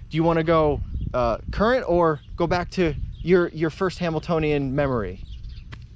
Do you want to go current or go back to your first Hambletonian memory?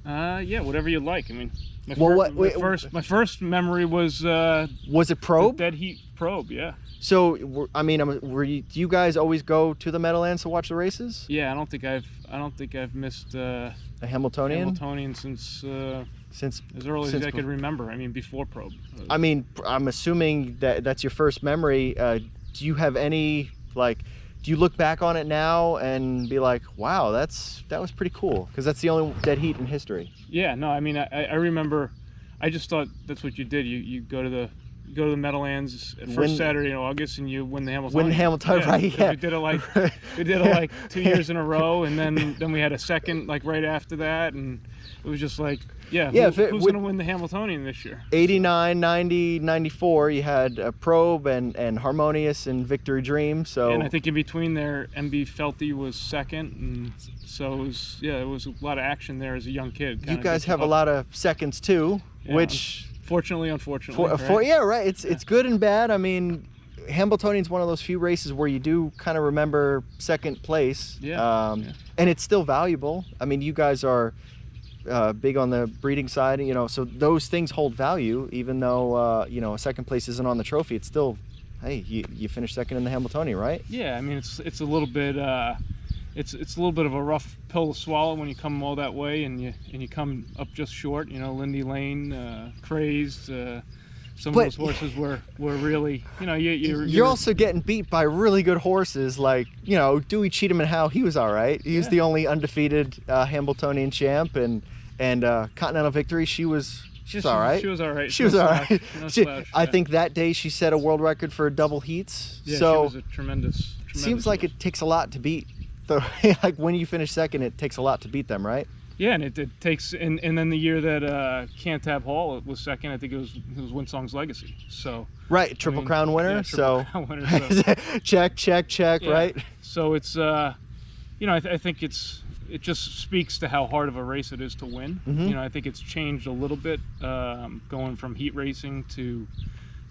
Yeah, whatever you like. I mean, my first memory was it probe? The dead heat probe, yeah. So I mean, do you guys always go to the Meadowlands to watch the races? Yeah, I don't think I've missed a Hambletonian since as early as I could remember. I mean, before probe. I mean, I'm assuming that's your first memory. Do you have any, like, do you look back on it now and be like, wow, that was pretty cool? Because that's the only dead heat in history. Yeah, no, I mean, I remember, I just thought that's what you did. You go to the Meadowlands first Saturday in August, and you win the Hambletonian. Right? Yeah. We did it like 2 years in a row, and then we had a second like right after that, and it was just like, who's going to win the Hambletonian this year? 89, 90, 94, you had Probe and Harmonious and Victory Dream. So, and I think in between there, MB Felty was second, and so it was a lot of action there as a young kid. You guys have a lot of seconds too, which. Fortunately, unfortunately. Right? It's good and bad. I mean, Hambletonian's one of those few races where you do kind of remember second place. And it's still valuable. I mean, you guys are big on the breeding side, so those things hold value, even though, a second place isn't on the trophy. It's still, hey, you finished second in the Hambletonian, right? Yeah, I mean, it's a little bit, it's a little bit of a rough pill to swallow when you come all that way and you come up just short. Lindy Lane, Crazed, some of those horses were really, you're also getting beat by really good horses like, Deweycheatumnhowe. He was all right. He was the only undefeated Hambletonian champ, and Continental Victory. She was all right. She was all right. She was all right. I think that day she set a world record for double heats. Yeah, so she was a tremendous seems like it takes a lot to beat. Like when you finish second, it takes a lot to beat them, right? Yeah, and it takes, and then the year that Cantab Hall was second, I think it was Winsong's Legacy. So right, Triple Crown winner. Yeah, Crown winner, so. check, right? So it's I think it just speaks to how hard of a race it is to win. Mm-hmm. I think it's changed a little bit, going from heat racing to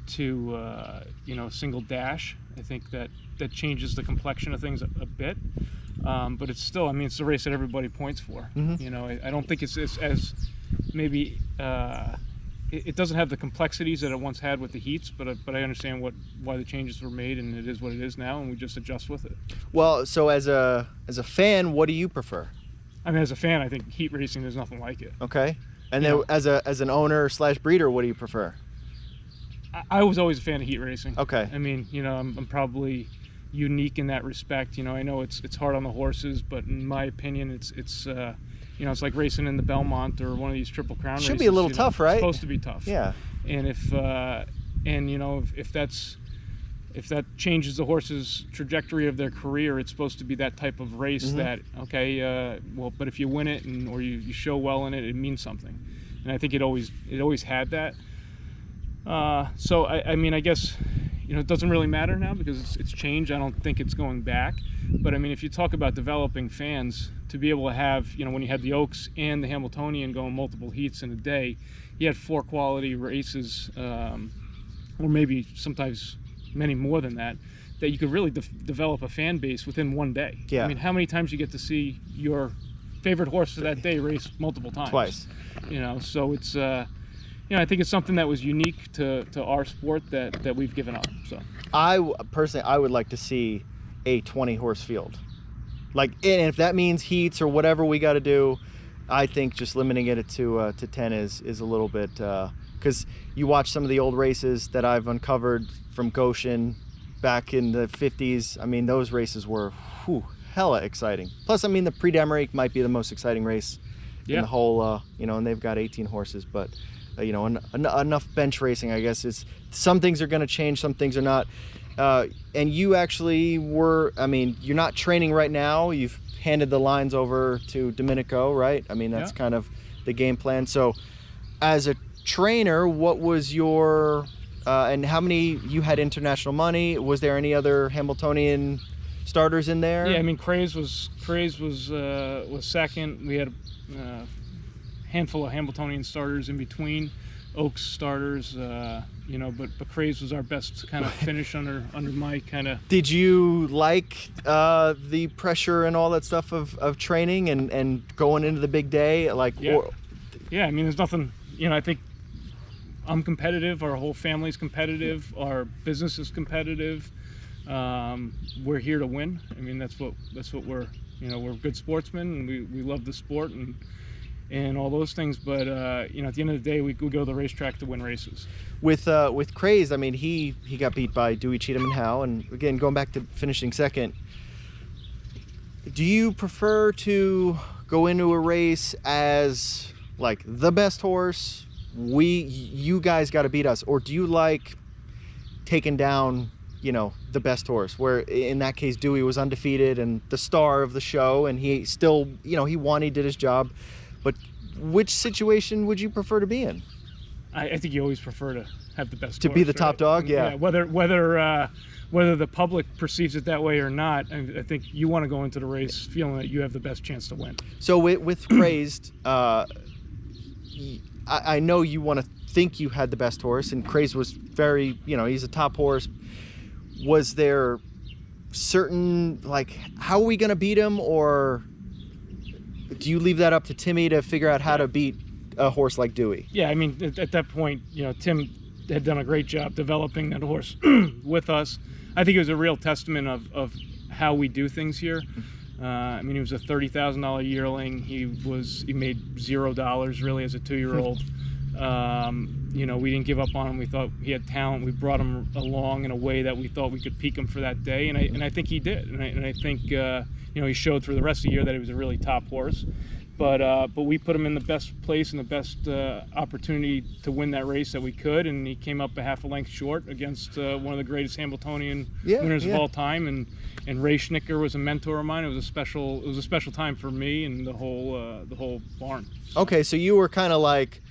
single dash. I think that changes the complexion of things a bit. But it's still, I mean, it's a race that everybody points for. Mm-hmm. I don't think it's as maybe it doesn't have the complexities that it once had with the heats, but I understand why the changes were made, and it is what it is now, and we just adjust with it. Well, so as a fan, what do you prefer? I mean, as a fan, I think heat racing, there's nothing like it. Okay, and then as an owner / breeder, what do you prefer? I was always a fan of heat racing. Okay. I mean, I'm probably unique in that respect. I know it's hard on the horses, but in my opinion, it's it's like racing in the Belmont or one of these Triple Crown races. Should be a little tough, right? It's supposed to be tough. Yeah. And if that changes the horse's trajectory of their career, it's supposed to be that type of race. Mm-hmm. But if you win it or you show well in it, it means something. And I think it always had that. So I mean, I guess it doesn't really matter now because it's changed. I don't think it's going back. But I mean, if you talk about developing fans, to be able to have, when you had the Oaks and the Hambletonian going multiple heats in a day, you had 4 quality races, or maybe sometimes many more than that you could really develop a fan base within one day. Yeah. I mean, how many times you get to see your favorite horse for that day race multiple times? Twice. So it's I think it's something that was unique to our sport that we've given up. So I would like to see a 20 horse field, and if that means heats or whatever we got to do, I think just limiting it to 10 is a little bit, because you watch some of the old races that I've uncovered from Goshen back in the 50s. I mean, those races were hella exciting. Plus, I mean, the Prix might be the most exciting race in the whole, and they've got 18 horses, but enough bench racing, I guess. Some things are going to change, some things are not. And you actually you're not training right now. You've handed the lines over to Domenico, right? I mean, that's kind of the game plan. So as a trainer, what was your, and how many, you had international money? Was there any other Hambletonian starters in there? Yeah, I mean, Craze was second. We had a handful of Hambletonian starters in between. Oaks starters, you know, but Craze was our best kind of finish under my kind of. Did you like the pressure and all that stuff of training and going into the big day? Like, yeah. Yeah, I mean, there's nothing, you know, I think I'm competitive, our whole family's competitive, our business is competitive. We're here to win. I mean, that's what we're, you know, we're good sportsmen, and we love the sport and all those things, but you know, at the end of the day, we go to the racetrack to win races. With Craze, I mean, he got beat by Deweycheatumnhowe, and again, going back to finishing second, do you prefer to go into a race as like the best horse, you guys got to beat us, or do you like taking down, you know, the best horse, where in that case Dewey was undefeated and the star of the show, and he still, you know, he won, he did his job, but which situation would you prefer to be in? I think you always prefer to have the best to horse, be the right? top dog. Yeah. Whether the public perceives it that way or not, I think you want to go into the race feeling that you have the best chance to win. So with Crazed, I know you want to think you had the best horse, and Craze was very, you know, he's a top horse. Was there certain, like, how are we going to beat him, or do you leave that up to Timmy to figure out how to beat a horse like Dewey? Yeah, I mean, at that point, you know, Tim had done a great job developing that horse with us. I think it was a real testament of how we do things here. I mean, he was a $30,000 yearling. He made $0 really as a 2-year-old. You know, we didn't give up on him. We thought he had talent. We brought him along in a way that we thought we could peak him for that day, and I think he did. And I think you know, he showed through the rest of the year that he was a really top horse. But we put him in the best place and the best opportunity to win that race that we could, and he came up a half a length short against one of the greatest Hambletonian winners of all time. And Ray Schnicker was a mentor of mine. It was a special time for me and the whole barn. So. Okay, so you were kind of like,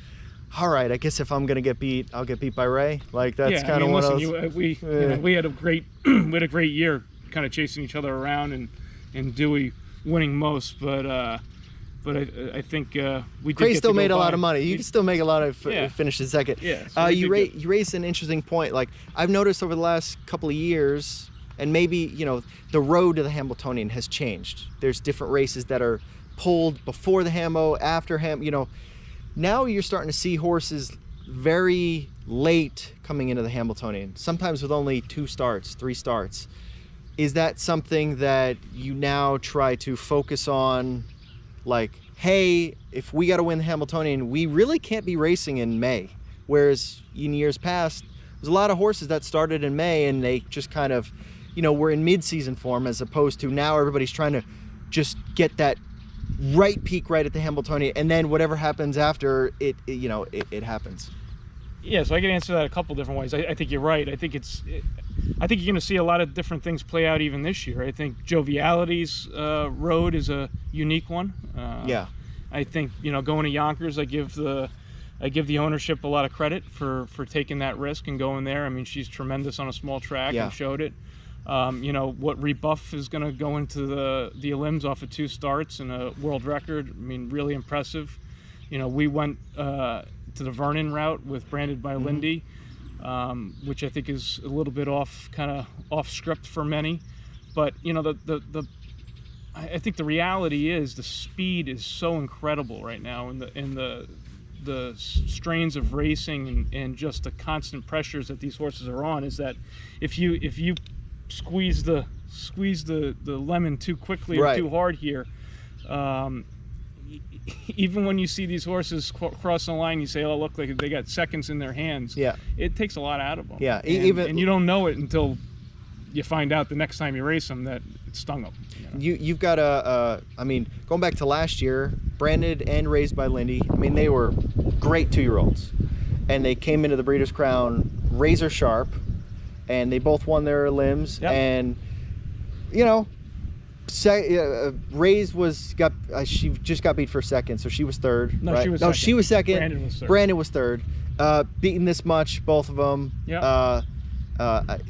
all right, I guess if I'm gonna get beat, I'll get beat by Ray. Like, that's kind of one of those. You know, we had a great year, kind of chasing each other around, and Dewey winning most, but I think we did. Craze still made a lot by. of money. You can still make a lot of finishes second. Yeah. So you raised an interesting point. Like, I've noticed over the last couple of years, and maybe, you know, the road to the Hambletonian has changed. There's different races that are pulled before the Hambo, after you know. Now you're starting to see horses very late coming into the Hambletonian, sometimes with only 2 starts, 3 starts. Is that something that you now try to focus on? Like, hey, if we got to win the Hambletonian, we really can't be racing in May. Whereas in years past, there's a lot of horses that started in May and they just kind of, you know, were in mid-season form, as opposed to now everybody's trying to just get that right peak right at the Hambletonian, and then whatever happens after it you know, it happens. Yeah, so I can answer that a couple different ways. I think you're right. I think you're going to see a lot of different things play out even this year. I think Joviality's road is a unique one. Yeah. I think, you know, going to Yonkers, I give the ownership a lot of credit for taking that risk and going there. I mean, she's tremendous on a small track and showed it. You know, what Rebuff is going to go into the elims off of 2 starts and a world record. I mean, really impressive. You know, we went to the Vernon route with branded by Lindy, which I think is a little bit off script for many. But, you know, I think the reality is the speed is so incredible right now, in the strains of racing and just the constant pressures that these horses are on, is that if you squeeze the lemon too quickly or too hard here, even when you see these horses cross the line, you say, oh, look, like they got seconds in their hands. Yeah, it takes a lot out of them. Yeah, and you don't know it until you find out the next time you race them that it stung them. You know? You've got I mean, going back to last year, branded and raised by Lindy. I mean, they were great 2-year-olds, and they came into the Breeders' Crown razor sharp, and they both won their limbs. Yep. And you know, Raze she just got beat for second, so she was third. No, right? She was second. Brandon was third. Beaten this much, both of them. Yeah.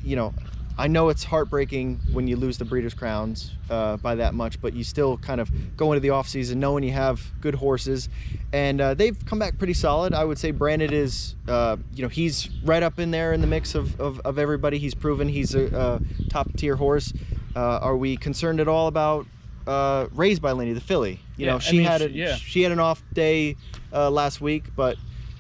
You know, I know it's heartbreaking when you lose the Breeders' Crowns by that much, but you still kind of go into the off season knowing you have good horses, and they've come back pretty solid. I would say Brandon is, you know, he's right up in there in the mix of everybody. He's proven he's a top tier horse. Are we concerned at all about Raised by Lindy, the filly? You know, she had an off day last week, but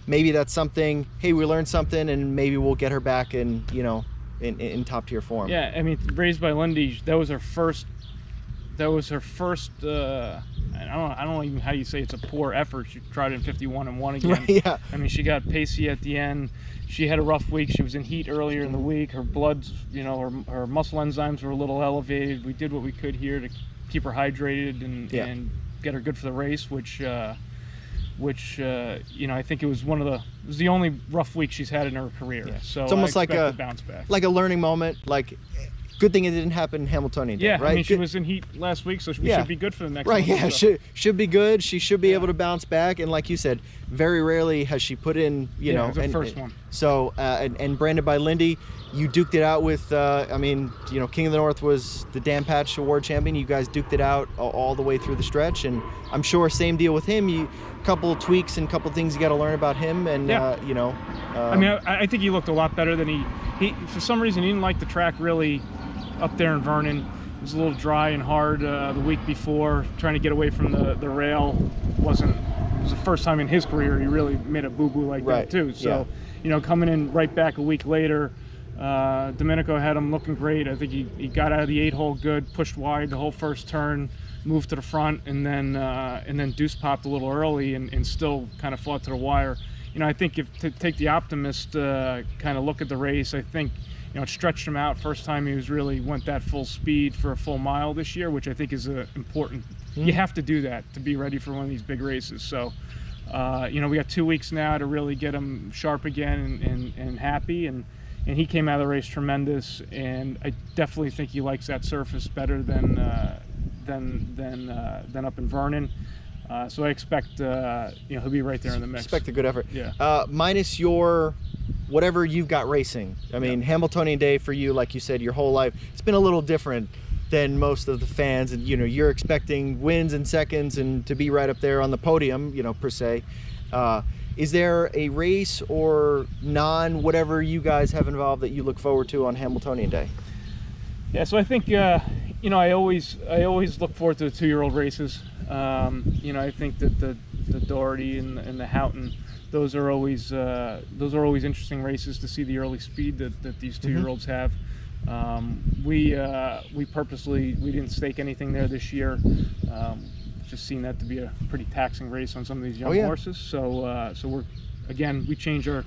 maybe that's something. Hey, we learned something, and maybe we'll get her back in, you know, in top tier form. Yeah, I mean, Raised by Lindy, that was her first. I don't know even how you say it's a poor effort. She tried it in 51-1 again. Right, yeah. I mean, she got pacey at the end. She had a rough week. She was in heat earlier in the week. Her blood's, you know, her muscle enzymes were a little elevated. We did what we could here to keep her hydrated and get her good for the race, which you know, I think it was the only rough week she's had in her career. Yeah. So it's almost like a bounce back, like a learning moment. Like, good thing it didn't happen in Hambletonian Day, right? I mean, she was in heat last week, so we should be good for the next one. Right, yeah, so. should be good. She should be able to bounce back, and like you said, very rarely has she put in, you know, the first one. So, and Branded by Lindy, you duked it out with, I mean, you know, King of the North was the Dan Patch Award champion. You guys duked it out all the way through the stretch, and I'm sure same deal with him. A couple tweaks and couple things you got to learn about him, and you know. I mean, I think he looked a lot better than he for some reason he didn't like the track really up there in Vernon. It was a little dry and hard the week before. Trying to get away from the rail it was the first time in his career he really made a boo-boo like that too. So, you know, coming in right back a week later, Domenico had him looking great. I think he got out of the 8-hole good, pushed wide the whole first turn, moved to the front, and then deuce popped a little early and still kind of fought to the wire. You know, I think if to take the optimist kind of look at the race, I think, you know, it stretched him out. First time he went that full speed for a full mile this year, which I think is important. You have to do that to be ready for one of these big races. So, you know, we got 2 weeks now to really get him sharp again and happy. And he came out of the race tremendous. And I definitely think he likes that surface better than up in Vernon. So I expect, you know, he'll be right there in the mix. Expect a good effort. Yeah. Minus your whatever you've got racing. I mean, Hambletonian Day for you, like you said, your whole life, it's been a little different than most of the fans, and you know, you're expecting wins and seconds and to be right up there on the podium, you know, per se. Is there a race or whatever you guys have involved that you look forward to on Hambletonian Day? Yeah, so I think you know, I always look forward to the 2-year-old races. You know, I think that the Doherty and the Houghton, those are always interesting races to see the early speed that these 2-year-olds have. We purposely didn't stake anything there this year. Just seen that to be a pretty taxing race on some of these young horses. So we change our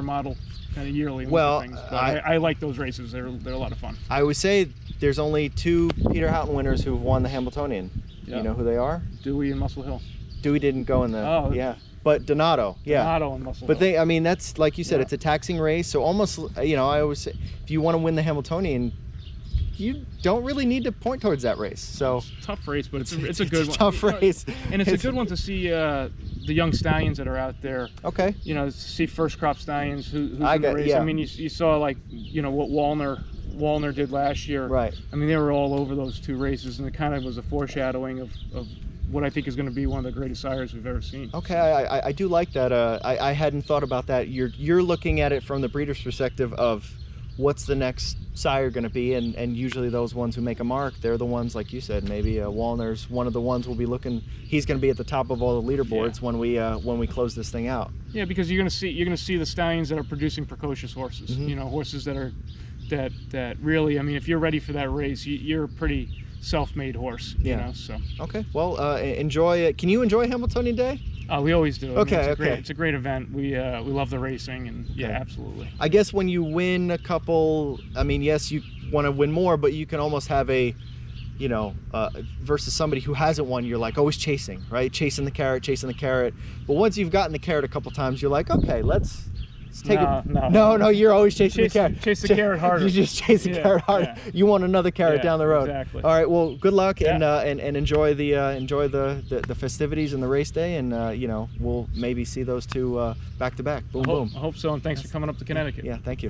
model kind of yearly. Well, things. I like those races. They're a lot of fun. I would say there's only 2 Peter Houghton winners who've won the Hambletonian. You know who they are? Dewey and Muscle Hill. Dewey didn't go in the but Donato, Donato and Muscle Hill. But I mean, that's like you said, it's a taxing race. So almost, you know, I always say, if you want to win the Hambletonian, you don't really need to point towards that race. So it's a tough race, but it's a good one. Tough race, and it's a good one to see the young stallions that are out there. Okay. You know, to see first crop stallions who's in the race. I mean, you saw, like, you know, what Wallner did last year. Right. I mean, they were all over those 2 races, and it kind of was a foreshadowing of what I think is going to be one of the greatest sires we've ever seen. Okay, I do like that. I hadn't thought about that. You're looking at it from the breeder's perspective of what's the next sire going to be, and usually those ones who make a mark, they're the ones, like you said, maybe Wallner's one of the ones we'll be looking. He's going to be at the top of all the leaderboards when we close this thing out. Yeah, because you're going to see the stallions that are producing precocious horses. You know, horses that really, I mean, if you're ready for that race, you're a pretty self-made horse. You know, so. Okay, well, enjoy it. Can you enjoy Hambletonian Day? We always do. Okay, it's a great event. We love the racing, and absolutely. I guess when you win a couple, I mean, yes, you want to win more, but you can almost have a, you know, versus somebody who hasn't won, you're like always chasing, right? Chasing the carrot. But once you've gotten the carrot a couple times, you're like, okay, let's take it. No, you're always chasing the carrot. Chase the carrot harder. You just chase the carrot harder. Yeah. You want another carrot down the road. Exactly. All right. Well, good luck and enjoy the festivities and the race day, and you know, we'll maybe see those 2 back to back. Boom, boom. I hope so. And thanks for coming up to Connecticut. Yeah. Thank you.